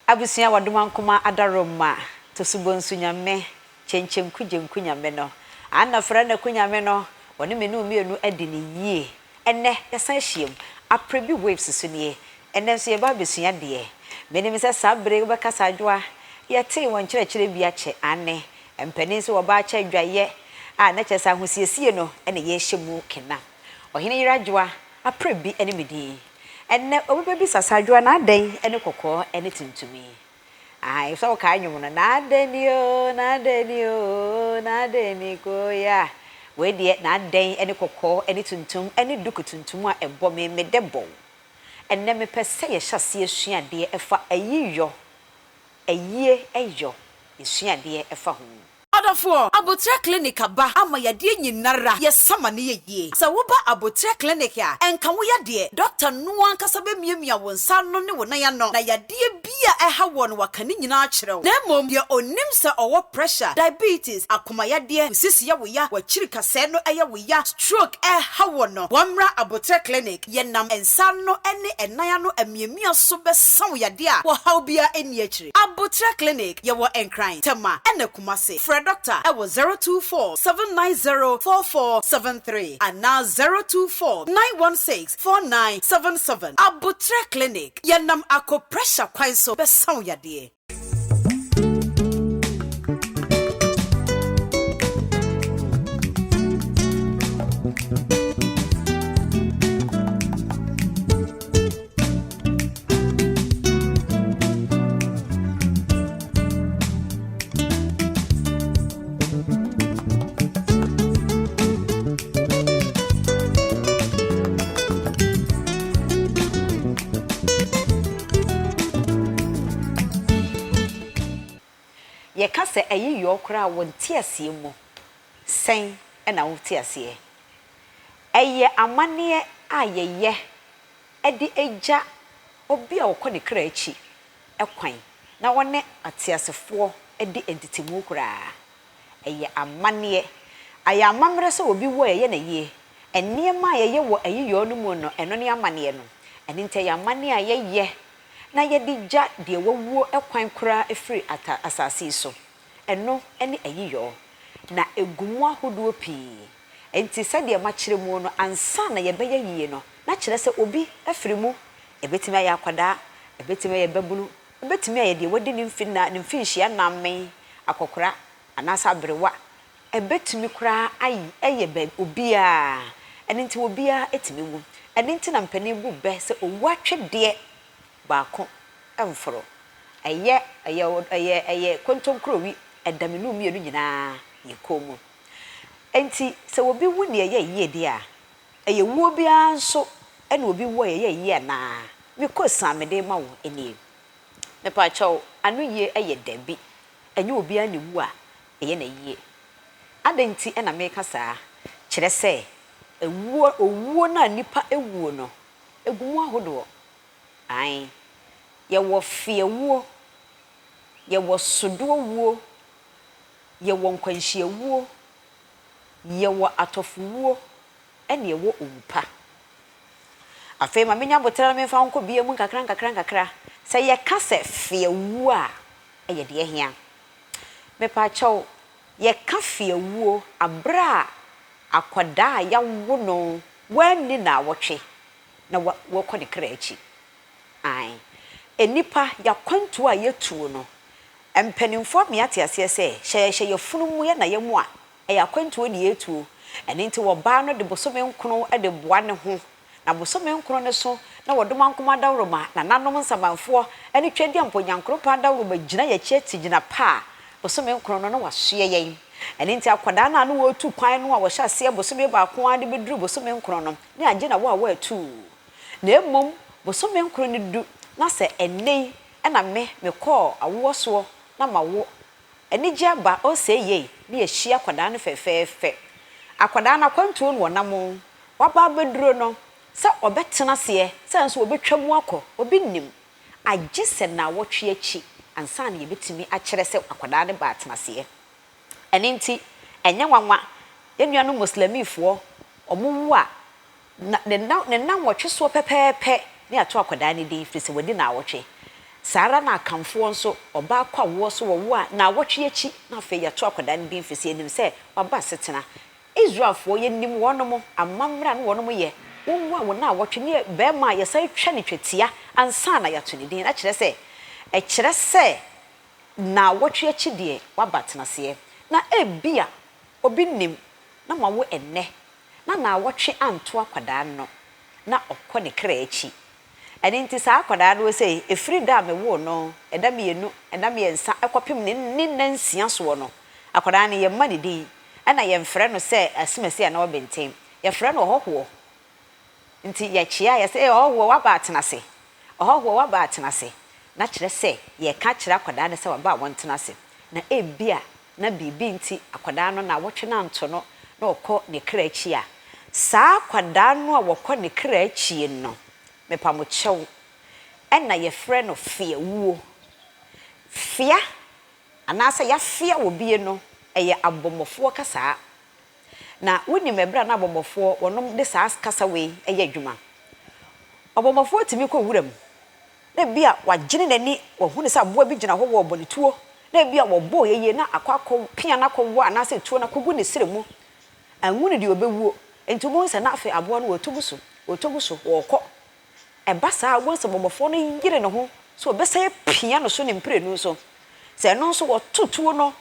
Abusia wadoma nkoma adaroma to subonsu nyame chenchem kujenku nyame no ana fra na kunyame no woni menu mienu adi ne yie enne yasan hiem Aprebi waves so ne enne so ye ba besua de meni me se sabre be kasa adwoa ye te won kyerɛkyerɛ bi akyɛ ane empani so wo ba akyɛ adwaye a na kyesa hosiesie no ene ye hyemu kena ohene yiradwoa Aprebi ene medi enne obebi sasadwoa na adan ene kokɔ ene tuntumi ai so ka anyum no na adani o na adani o na adani ko ya we de na adan ene kokɔ ene tuntum ene duku tuntum a ebo me debɔ enne me pese ye hyase asuade efa ayiyɔ ayiyɔ asuade efa ho Adafo abotre clinic aba ama yade nyinara ye sama ne yeye sa wo ba abotre clinic a enka wo yade doctor no ankasa be miamia wonsa no ne wona ya no na yade bia eha won wakane nyina akyerew na mom ye onim se owo pressure diabetes akoma yade sisi ya wo ya wachiri kase no eye wo ya stroke eha won no wamra abotre clinic ye nam ensa no ene enaya no amiamia so be san yade a wo haw bia eni akire abotre clinic ye wo enkran tema ene kumase Doctor, I was 024-790-4473 and now 024-916-4977. Abutre Clinic. Yanam ako pressure kwan so be sound ya die. Ye kase Ayiyɔ kra wonti asie mu sen na wonti asie eye amane ayeye edi eja obi a wokɔ kra achi ekwan na wone atiasefo edi entitimu kra eye amane aya amamre so obi wo eye na yie enniema ayeye wo Ayiyɔ no mu no eno ne amane no eni nte ya amane ayeye na yedi ja de wawuo ekwan kura efiri asase so eno ene Ayiyɔ na egumu ahodo pii enti sade ma kire mu no ansa na ye beye yie no na kire se obi efiri mu ebetimi aye akwada ebetimi aye babulu ebetimi aye de wodi ne mfina ne mfinhia namme akokora anasa brewa ebetimi kura ayi eye ba obi a ene nti obi a etimi wu ene nti na mpani bu be se owu atwede baako emforo eye kontonkrowi edamenu mienu nyina yekomu enti se obi wu ne eye yede a eye wu obi anso ene obi wo eye ye na because amede ma wo eni me pa chaw anu ye eye dabi enye obi ani wu a eye na ye adenti ena me kasa kire se ewuo na nipa ewuo no egumu ahodo ai ye wo fiewuo ye wo sodowuo ye wo nkwanhyiewuo ye wo atofuwuo ene ye wo owupa afa ma menya botara me fa nko bia mu kakra se ye ka se fiewuo a eye de ehia me pa chaw ye ka fiewuo abra akwada ya wo no wani na wotwe na wo kɔ ne kra achi ai enipa ya kwantu a yetuo no empanimfo me atiase se hye yefunumu ye na ye mu a ya kwantu ne yetuo ene nti wo ba no de bosome nkono de boa ne ho na bosome nkono ne so na wodoma nkoma dawroma na nanom nsamanfo ene twedi amponyankro pa dawroma gina ye chieti gina pa bosome nkono no na wasoe yen ene nti akwada na no wo tu kwan no a wo hya se bosome ba ko ade beduru bosome nkono no ne agina wo a wo atu na emom bosome nkono ne du na se enne na me kɔ awo so na mawo eni gye aba o se ye ne ehia akwada no fefefe akwada na kwantuo no nam waba beduro no se obetena se se nso obetwam akɔ obi nim agye se na wotwe achi ansa na ye betimi akyere se akwada ne ba atena se eni nti enye wanwa enuanu muslimifo omuwu a ne na wotwe so pepepe ne ato akwada ne din firi se wodi na awotwe Sara na akamfo nso oba kwa wo so wo a na awotwe achi na fe ya to akwada ne din fese enim se waba setena Israelfo ye nim wonom amamra no wonom ye wo a wo na awotwe ne be ma ye sai twa ne twetia ansa na ya to ne din a kire se na awotwe achi de waba tenase na ebia obi nim na ma wo enne na awotwe anto akwada no na okọ ne kra achi ene nti sa akwada no say efiri da me wo no eda me enu eda me ensa ekopem ne nansia so no akwada ne ye ma ne din ana ye mfre no say asimasi na obentem ye fre no hoho nti ye chia ye say hoho waba atenase hoho waba atenase na kire say ye ka kire akwada ne say waba wontenase na ebia na bibi nti akwada no na wotwe na nto no na okọ ne kra achi a sa akwada no a wokọ ne kra achi no me pa mo chew enna ye frɛ no fia wuo fia anasa ya fia obi no eye abomofo kasa na woni mebra na abomofo wonom de sa kasa we eye adwuma abomofo timi ko wuram na bia wagene nani wahunu sa boa bi gina ho wo bonituo na bia wo bo yeye na akwakọ pia na kọwo anasa tuo na kogu ne siremu anwunu de obewuo entumo nsa na afi aboa no wotoguso wokọ eba saa wonse bomofo no yire ne ho so obesay pia no so ne mprenu so se no so wototuo no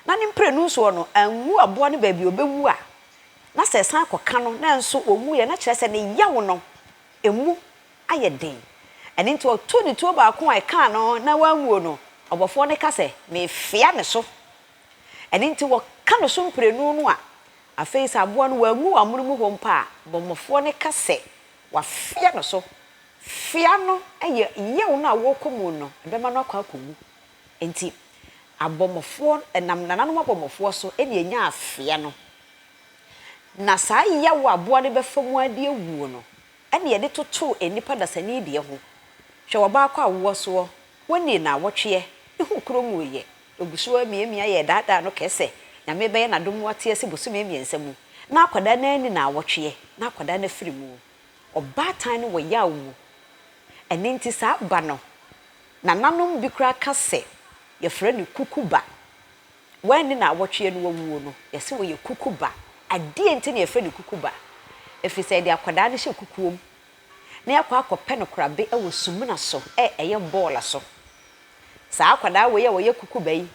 na ne mprenu so no anwu aboa no ba bi obewu a na se san akoka no na nso owu ye na kire se ne yawo no emu ayeden ene nti oto ne tuo ba ko ai kan no na wanwuo no obofo ne ka se me fia ne so ene nti wo ka no so mprenu no a afei sa aboa no wanwu amurumu ho mpa bomofo ne ka se wa fia no so fia no eye yew na wo komu no be ma no akwa komu enti abomofo enam nanano abomofo so ene enya afia no na saa yew aboa ne be famu ade ewuo no ene ye de toto enipa dasani de ho hwe wo ba akwa wo so woni na wotwe ihu kromu ye oguso amiamia ye dada no kese na me be ye na dom wate ase boso miamiensa mu na akwada na ani na wotwe na akwada na firi mu obatan no wo yawo ene nti sa ba no na nanom bi kura kase ye frɛ ne kukuba wani na awotwe no wawuo no ye se wo ye kukuba ade nti ne ye frɛ ne kukuba efise de akwada ne hye kukuom na yakwa akɔpɛ no korabe ɛwɔ sumuna so ɛyɛ ball so sa akwada wo ye kukuba yi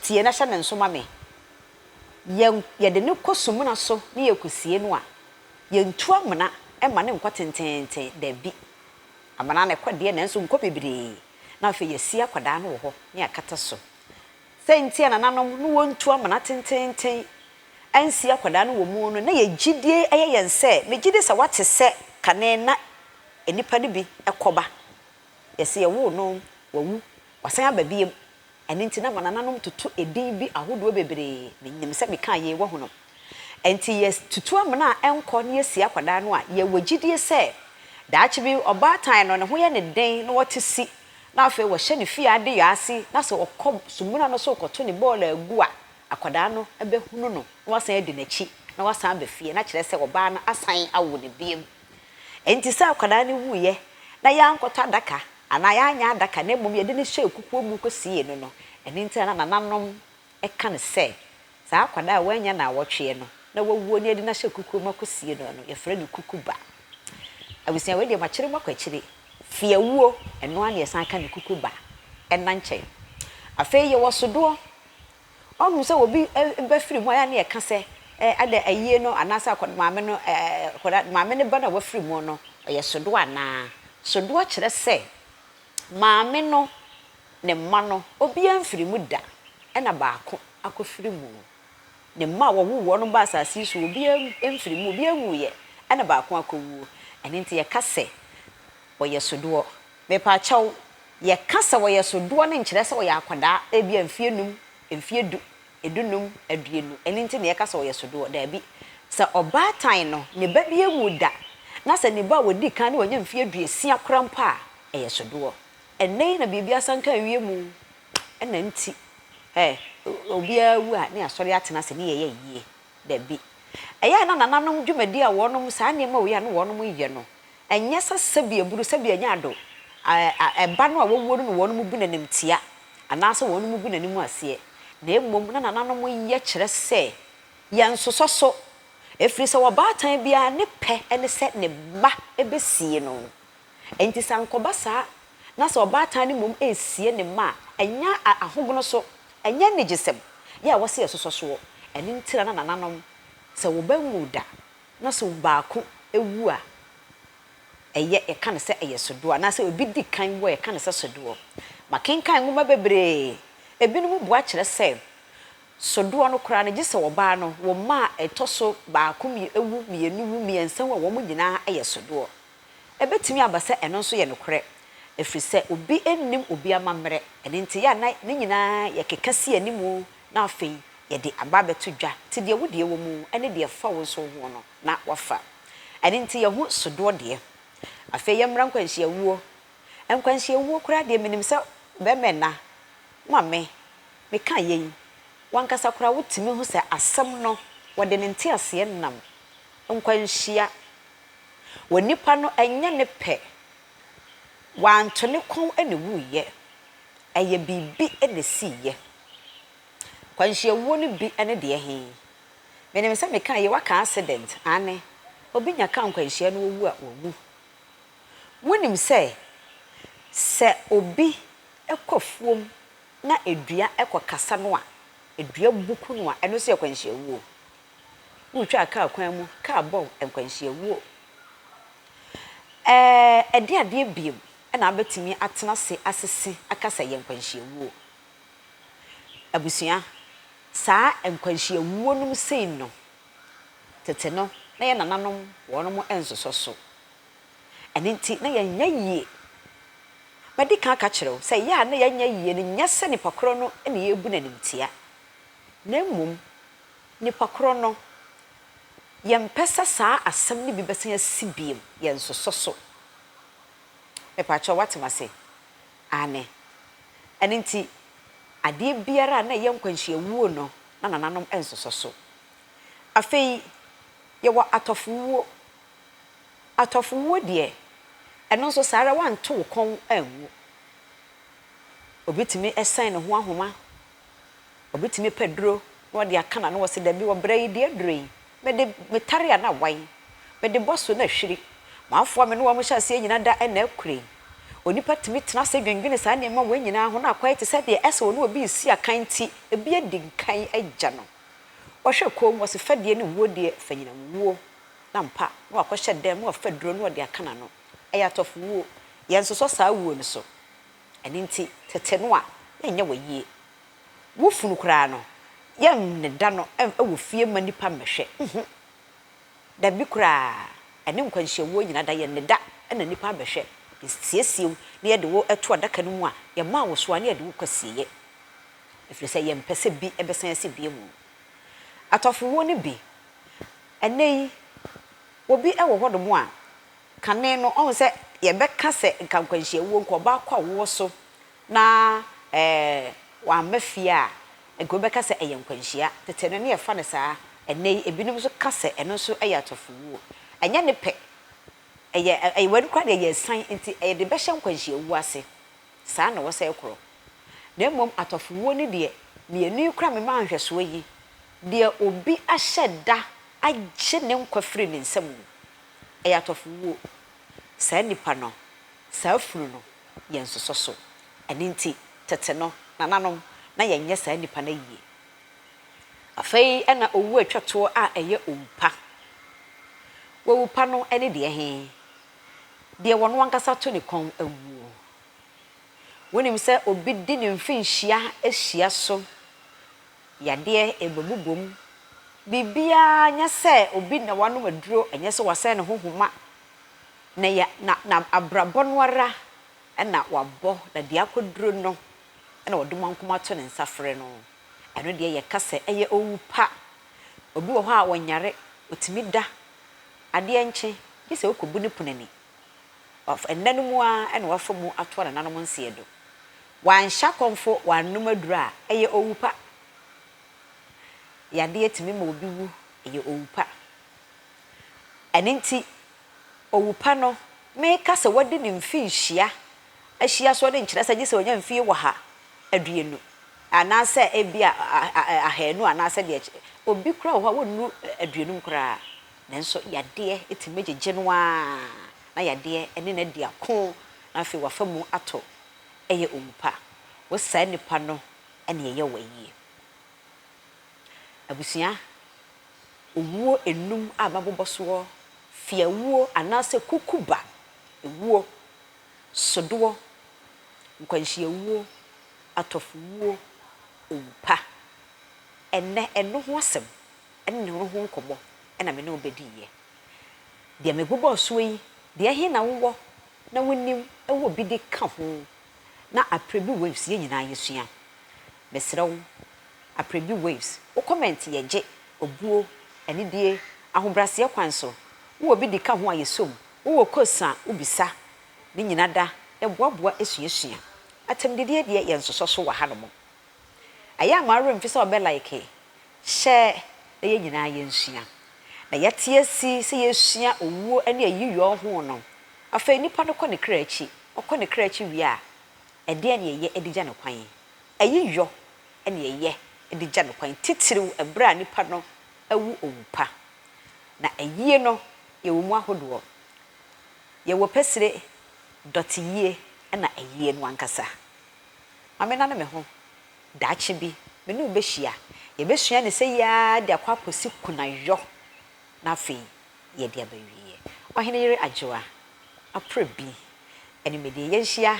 tie na hye ne nso ma me ye de ne kɔ sumuna so ne ye kusie no a ye ntu amana ɛma ne nkɔ tententen da bi amana na kɔ de na nso nkɔ bebre na afɛ ye sia akwada no wo hɔ ne akata so sɛntia na nanom no wontu amana tententen ansi akwada no wo mu no na ye gidie ɛyɛ yense me gidie sa wate sɛ kane na enipa ne bi ɛkɔba ye se ye wo no wawu wasan ababiem ɛne nti na mana nanom tutu edin bi ahodo bebre menyim sɛ me kan ye wo ho no enti yes tutu amana enko ne yesi akwada no a ye wagidie sɛ daachi bi obatan no ne ho ye ne den no wote si na afa wo hye ne fie ade yaase na so okɔ sumuna no so kɔto ne ball agu a akwada no ebehunu no na wasan adi nachi na wasan abefie na kyerɛ sɛ oba na asan awo ne biem enti sɛ akwada ne wuye na ya nkɔtɔ adaka ana ya anya adaka na mmom ye de ne hye kukuo mu kɔsie no no ɛne nti na nanom ɛka ne sɛ saa akwada a wanya na awɔtwe no na wawuo ne de na hye kukuo mu kɔsie no no ye frɛ ne kukuba abusia we de makyere makwakyere fiawuo eno ane esan ka ne kukuba enna nkyɛn afei ye wosodo onu sɛ obi ba firi mu aya ne eka sɛ ada ayie no anasa maame no maame ne ba na wa firi mu no ye sodo ana sodo kyerɛ sɛ maame no ne mma no obi amfiri mu da ɛna baako akɔfiri mu ne mma wo wo no ba asase so obi amfiri mu obi anwu ye ɛna baako akɔwu ɛne nti ye ka sɛ woyɛ sodoɔ mepa chaw ye kasa woyɛ sodoɔ ne nkyerɛ sɛ woyɛ akwada ebi amfie num amfie du edunum aduenu eni nti ne ye kasa woyɛ sodoɔ da bi sɛ obaatan no ne ba bi emu da na sɛ ne ba wodi kan ne wonya amfie aduesia krampa a ɛyɛ sodoɔ ɛnɛn na biribi asanka awie mu ɛna nti obi awu a ne asɔre atena sɛ ne yɛ yie da bi ɛyɛ na nananom dwumadi a wɔnom saa nneɛma wo ya no wɔnom yɛ no enye sasabia buru sabia nya ado eba no a wowo no wonu mu bu nanim tia anaase wonu mu bu nanim ase na emom na nananom ye kire se ye nsososo efiri se wobaatan bia ne pe ene se ne ba ebesie no enti sankoba saa na se wobaatan ne mom esie ne ma enya ahogono so enya ne gisem ye a wose ye sososo eni ntira na nananom se wobanwu da na so baako ewu a eye e kan se eye sodo na se obi di kan wo e kan se sodo makenkan ngoma bebre ebinum bua kire se sodo no kra na gise wo ba no wo ma etoso baako mi ewu mienu wu miensa wo mo nyina eye sodo ebetimi abase eno nso ye nokre efri se obi ennim obi amamre ene nti ya na ne nyina ye kekase animu na afei ye de aba beto dwa ti de wo de wo mu ene de fa wo so ho no na wafa ene nti ye hu sodo de afei ye mra nkwanhia wuo nkwanhia wuo kra de minim se be mena mame me kan ye wankasa kra wotimi hu se asem no wode ne nti ase nam nkwanhia wonipa no enya ne pe wanto ne kon ene wuye eye bibi ene siye kwanhia wuo ne bi ene de he menim se me kan ye waka accident ane obi nya kan kwanhia no wu a owu wonim se obi ekofuom na edua ekokasa no a edua buku no a eno se kwanhia wuo wutwa aka kwan mu ka bom kwanhia wuo ade biem na abetimi atena se asese akasa ye kwanhia wuo abusua saa kwanhia wuo num sei no tete no na ye nananom wonom ensososo enti na ye nyayie madi kan ka kirew se ya na ye nyayie ne nyase ni pakro no ene ye bu nanimtia na mum ni pakro no ye mpesa saa asem ni bi besen asibiem ye nsososo me pacho watemase ane enti ade biara na ye nkwanhia wuo no na nananom ensososo afei ye wa atofuwo de eno so sara wanto kon anwu obitimi esen ne ho ahoma obitimi pedro no de akana no wose da bi wo brai de adroi mede metare na wan mede boso na hwiri maafo me no wo mo hyase nyina da na akure onipa timi tena se dwendwene saa ne ma wo nyina ho na akwai te se de ese wo no obi si akan ti ebi adinkan agya no wohwe kom wose fadie ne wuo de fanyina wuo na mpa no akohye dem no fadro no de akana no ayatofu wuo yensoso saa wuo ne so eni nti tete no a yenye wayie wo funu kra no yen ne da no wo fie manipa mehwe da bi kra eni nkwanhia wuo nyina da yen ne da na nipa behwe siesie ne ye de wo eto adaka no mu a ye ma wo so ne ye de wo kwasieye efiri se ye mpese bi ebesan ase bi mu atofu wuo ne bi enei obi ewo hodo mu a kane no on se ye beka se nkankwanhia wuo nko ba kwa wo so na wa mafia enko beka se eye nkwanhia tete no ne ye fa ne saa enei ebinum so ka se eno so eye atofu wuo enya ne pe eye wadu kwa de ye san nti eye de be hye nkwanhia wuo ase saa na wo se ekro na mom atofu wuo ne de mienu kra me ma nhweso yi de obi ahye da agye ne nkwafiri ne nsam eye atofu wuo saa nipa no saa furu no ye nsososo eni nti tete no nananom na ye nye saa nipa na yie afei ena owu atwato a eye owupa wowupa no ene de he de wono ankasa to ne kon awuo wonim se obi di ne mfinhia ahia so yade ebobubom bibia nya se obi na wano maduro enye se wase ne hohoma na ya na abrabɔ no ara na wabɔ na de akoduro no na wodum ankoma to ne nsafre no eno de ye kase eye owupa obi wo ha wonyare otimi da ade enche gise okobu ne punani of enanum a ena wafamu ato na nanom nse do wansha konfo wanum adura eye owupa yade etimi ma obi wu eye owupa eninti owupa no me kase wode ne mfinhia ahyia so de nkyerɛ sɛ gye sɛ onya mfie wɔ ha aduenu anaasɛ ebia ahanu anaasɛ de obi kura wɔ ha wonnu aduenum kura nanso yadeɛ etime gyegye no a na yadeɛ ene na di ako na afei wafa mu ato ɛyɛ ompa wo saa nipa no ene yɛ wɔ yie abusua owuo enum a mabobɔ so fiawuo anaasɛ kukuba ewuo sodoɔ nkwanhyiawuo atɔfowuo ompa enne eno ho asɛm enne ne ho nkɔbɔ ɛna me ne obediye de me bobɔ so yi de he na wo na wonim ɛwɔ bi de ka ho na Aprebi waves ye nyina yesua mesrew Aprebi waves wo comment ye gye obuo ɛne die ahobrase kwan so wo bi de ka ho ayesom wo kosa ubisa ne nyina da eboaboa esuasua atem de de ye nsoso so wa hanom aya amare mfisa obe like share na ye nyina ye nsua na yate asi se yesua owuo ane ayiyɔ ho no afa nipa no kɔ ne krachi ɔkɔ ne krachi wi a ɛde ne ye edigya ne kwan ayiyɔ ane ye edigya ne kwan titiriw ebra nipa no awu ompa na ayie no ye wo mu ahodoɔ ye wo pesire dɔteyie na ayie no ankasa amena na me ho daache bi me ne obehia ye besua ne sɛ ya de akwa akosi kunayɔ na afei ye de abawie ɔhene yere agyewa Aprebi ene me de yenhia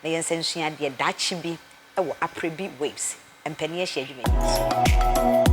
na yensensua de daache bi ɛwɔ Aprebi waves empani ahia dwumani